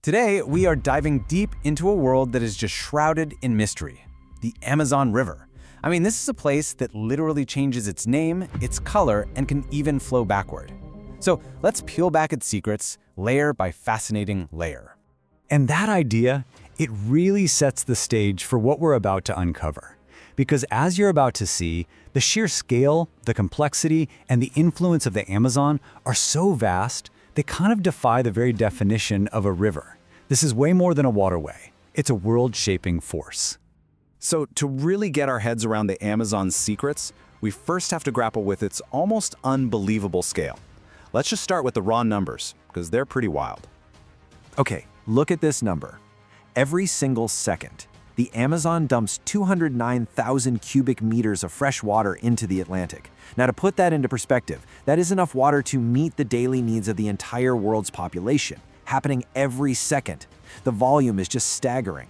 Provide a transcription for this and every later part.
Today, we are diving deep into a world that is just shrouded in mystery, the Amazon River. I mean, this is a place that literally changes its name, its color, and can even flow backward. So let's peel back its secrets, layer by fascinating layer. And that idea, it really sets the stage for what we're about to uncover. Because as you're about to see, the sheer scale, the complexity, and the influence of the Amazon are so vast, they kind of defy the very definition of a river. This is way more than a waterway. It's a world-shaping force. So to really get our heads around the Amazon's secrets, we first have to grapple with its almost unbelievable scale. Let's just start with the raw numbers, because they're pretty wild. Okay, look at this number. Every single second, the Amazon dumps 209,000 cubic meters of fresh water into the Atlantic. Now, to put that into perspective, that is enough water to meet the daily needs of the entire world's population, happening every second. The volume is just staggering.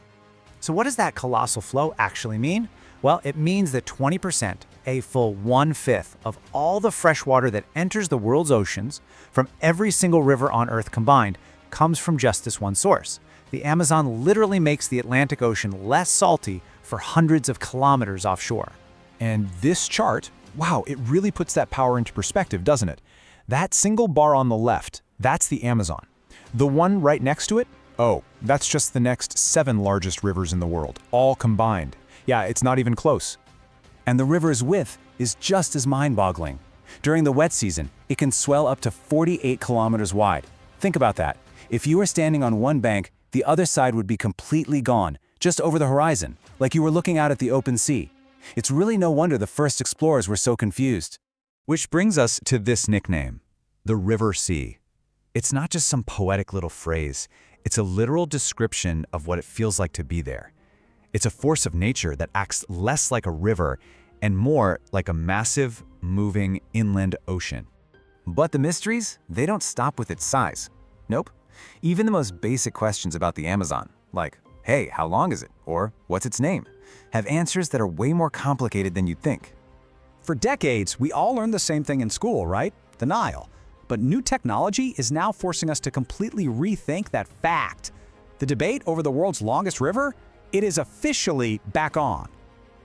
So what does that colossal flow actually mean? Well, it means that 20%, a full 1/5 of all the fresh water that enters the world's oceans from every single river on Earth combined comes from just this one source. The Amazon literally makes the Atlantic Ocean less salty for hundreds of kilometers offshore. And this chart, wow, it really puts that power into perspective, doesn't it? That single bar on the left, that's the Amazon. The one right next to it, oh, that's just the next 7 largest rivers in the world, all combined. Yeah, it's not even close. And the river's width is just as mind-boggling. During the wet season, it can swell up to 48 kilometers wide. Think about that. If you were standing on one bank, the other side would be completely gone, just over the horizon, like you were looking out at the open sea. It's really no wonder the first explorers were so confused. Which brings us to this nickname, the River Sea. It's not just some poetic little phrase. It's a literal description of what it feels like to be there. It's a force of nature that acts less like a river and more like a massive, moving inland ocean. But the mysteries, they don't stop with its size. Nope. Even the most basic questions about the Amazon, like, hey, how long is it? Or what's its name? Have answers that are way more complicated than you'd think. For decades, we all learned the same thing in school, right? The Nile. But new technology is now forcing us to completely rethink that fact. The debate over the world's longest river? It is officially back on.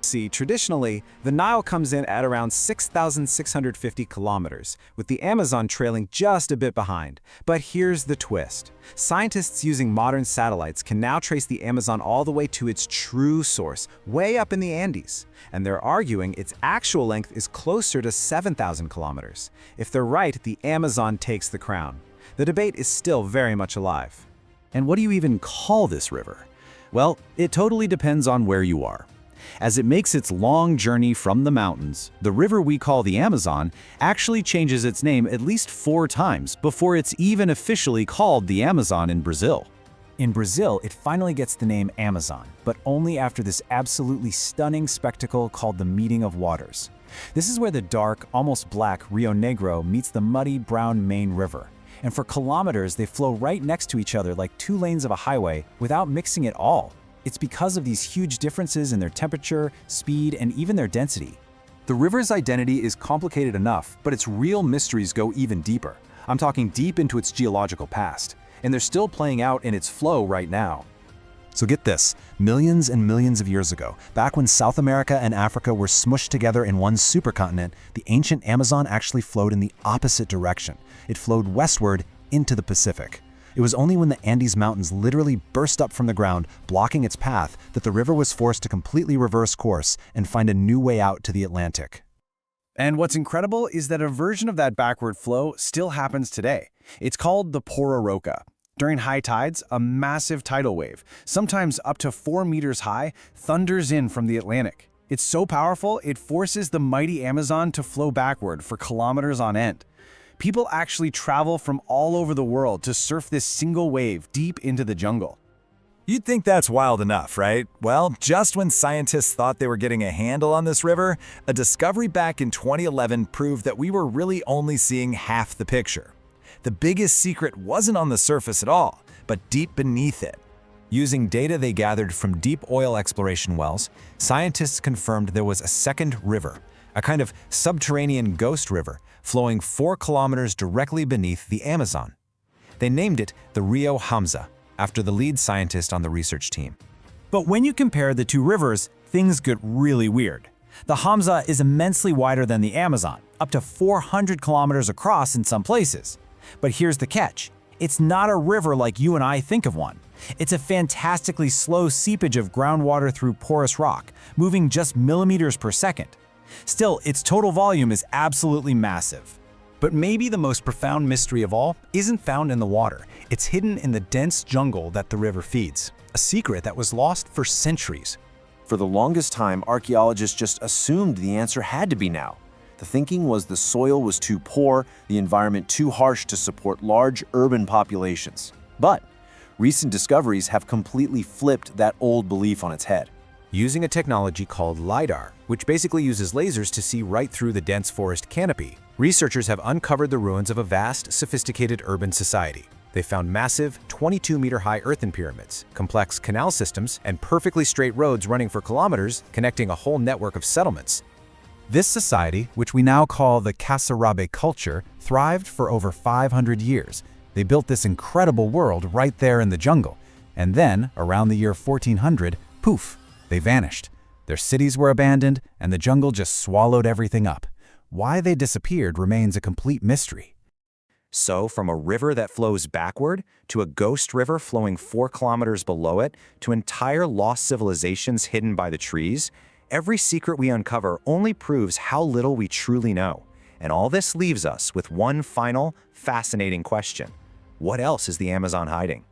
See, traditionally, the Nile comes in at around 6,650 kilometers, with the Amazon trailing just a bit behind. But here's the twist. Scientists using modern satellites can now trace the Amazon all the way to its true source, way up in the Andes. And they're arguing its actual length is closer to 7,000 kilometers. If they're right, the Amazon takes the crown. The debate is still very much alive. And what do you even call this river? Well, it totally depends on where you are. As it makes its long journey from the mountains, the river we call the Amazon actually changes its name at least 4 times before it's even officially called the Amazon in Brazil. In Brazil, it finally gets the name Amazon, but only after this absolutely stunning spectacle called the Meeting of Waters. This is where the dark, almost black Rio Negro meets the muddy brown main river. And for kilometers, they flow right next to each other like 2 lanes of a highway without mixing at all. It's because of these huge differences in their temperature, speed, and even their density. The river's identity is complicated enough, but its real mysteries go even deeper. I'm talking deep into its geological past, and they're still playing out in its flow right now. So get this, millions and millions of years ago, back when South America and Africa were smushed together in one supercontinent, the ancient Amazon actually flowed in the opposite direction. It flowed westward into the Pacific. It was only when the Andes Mountains literally burst up from the ground, blocking its path, that the river was forced to completely reverse course and find a new way out to the Atlantic. And what's incredible is that a version of that backward flow still happens today. It's called the Pororoca. During high tides, a massive tidal wave, sometimes up to 4 meters high, thunders in from the Atlantic. It's so powerful, it forces the mighty Amazon to flow backward for kilometers on end. People actually travel from all over the world to surf this single wave deep into the jungle. You'd think that's wild enough, right? Well, just when scientists thought they were getting a handle on this river, a discovery back in 2011 proved that we were really only seeing half the picture. The biggest secret wasn't on the surface at all, but deep beneath it. Using data they gathered from deep oil exploration wells, scientists confirmed there was a second river, a kind of subterranean ghost river, flowing 4 kilometers directly beneath the Amazon. They named it the Rio Hamza, after the lead scientist on the research team. But when you compare the two rivers, things get really weird. The Hamza is immensely wider than the Amazon, up to 400 kilometers across in some places. But here's the catch. It's not a river like you and I think of one. It's a fantastically slow seepage of groundwater through porous rock, moving just millimeters per second. Still, its total volume is absolutely massive. But maybe the most profound mystery of all isn't found in the water. It's hidden in the dense jungle that the river feeds, a secret that was lost for centuries. For the longest time, archaeologists just assumed the answer had to be now. The thinking was the soil was too poor, the environment too harsh to support large urban populations. But recent discoveries have completely flipped that old belief on its head. Using a technology called LiDAR, which basically uses lasers to see right through the dense forest canopy, researchers have uncovered the ruins of a vast, sophisticated urban society. They found massive, 22-meter-high earthen pyramids, complex canal systems, and perfectly straight roads running for kilometers, connecting a whole network of settlements. This society, which we now call the Kasarabe culture, thrived for over 500 years. They built this incredible world right there in the jungle. And then, around the year 1400, poof, they vanished. Their cities were abandoned, and the jungle just swallowed everything up. Why they disappeared remains a complete mystery. So, from a river that flows backward, to a ghost river flowing 4 kilometers below it, to entire lost civilizations hidden by the trees, every secret we uncover only proves how little we truly know. And all this leaves us with one final, fascinating question. What else is the Amazon hiding?